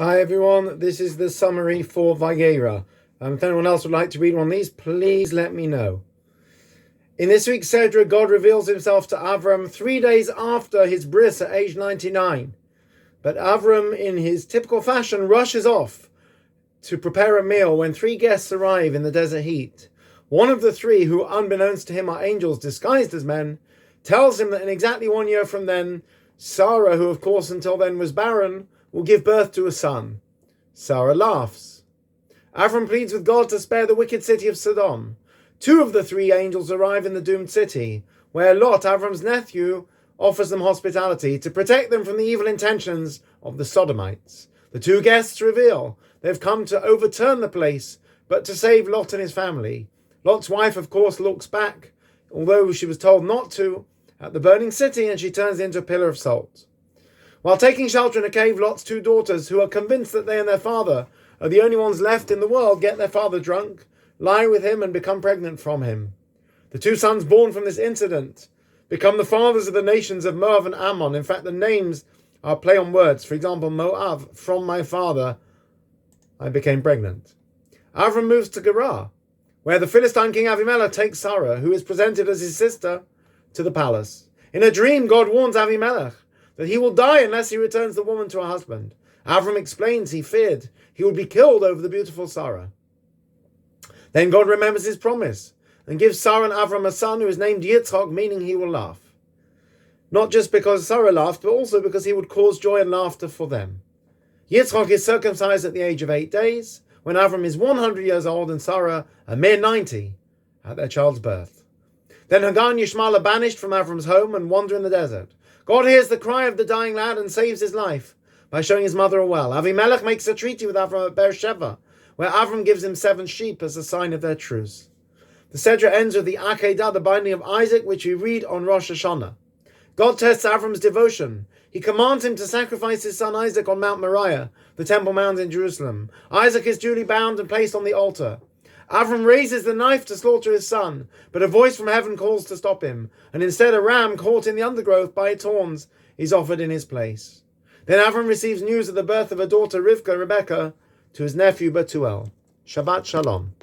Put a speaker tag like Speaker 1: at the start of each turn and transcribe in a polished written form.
Speaker 1: Hi everyone, this is the summary for Vayera. If anyone else would like to read one of these, please let me know. In this week's Sedra, God reveals himself to Avram 3 days after his bris at age 99. But Avram, in his typical fashion, rushes off to prepare a meal when 3 guests arrive in the desert heat. One of the 3, who unbeknownst to him are angels disguised as men, tells him that in exactly 1 year from then, Sarah, who of course until then was barren, will give birth to a son. Sarah laughs. Avram pleads with God to spare the wicked city of Sodom. 2 of the 3 angels arrive in the doomed city, where Lot, Avram's nephew, offers them hospitality to protect them from the evil intentions of the Sodomites. The 2 guests reveal they've come to overturn the place, but to save Lot and his family. Lot's wife, of course, looks back, although she was told not to, at the burning city, and she turns into a pillar of salt. While taking shelter in a cave, Lot's 2 daughters, who are convinced that they and their father are the only ones left in the world, get their father drunk, lie with him, and become pregnant from him. The 2 sons born from this incident become the fathers of the nations of Moab and Ammon. In fact, the names are play on words. For example, Moab, from my father, I became pregnant. Avram moves to Gerar, where the Philistine king Avimelech takes Sarah, who is presented as his sister, to the palace. In a dream, God warns Avimelech that he will die unless he returns the woman to her husband. Avram explains he feared he would be killed over the beautiful Sarah. Then God remembers his promise and gives Sarah and Avram a son who is named Yitzchak, meaning he will laugh. Not just because Sarah laughed, but also because he would cause joy and laughter for them. Yitzchak is circumcised at the age of 8 days, when Avram is 100 years old and Sarah a mere 90 at their child's birth. Then Hagar and Yishmael are banished from Avram's home and wander in the desert. God hears the cry of the dying lad and saves his life by showing his mother a well. Avimelech makes a treaty with Avram at Beersheba, where Avram gives him 7 sheep as a sign of their truce. The Sedra ends with the Akedah, the binding of Isaac, which we read on Rosh Hashanah. God tests Avram's devotion. He commands him to sacrifice his son Isaac on Mount Moriah, the Temple Mount in Jerusalem. Isaac is duly bound and placed on the altar. Avram raises the knife to slaughter his son, but a voice from heaven calls to stop him, and instead a ram caught in the undergrowth by its horns is offered in his place. Then Avram receives news of the birth of a daughter, Rebecca, to his nephew Bethuel. Shabbat Shalom.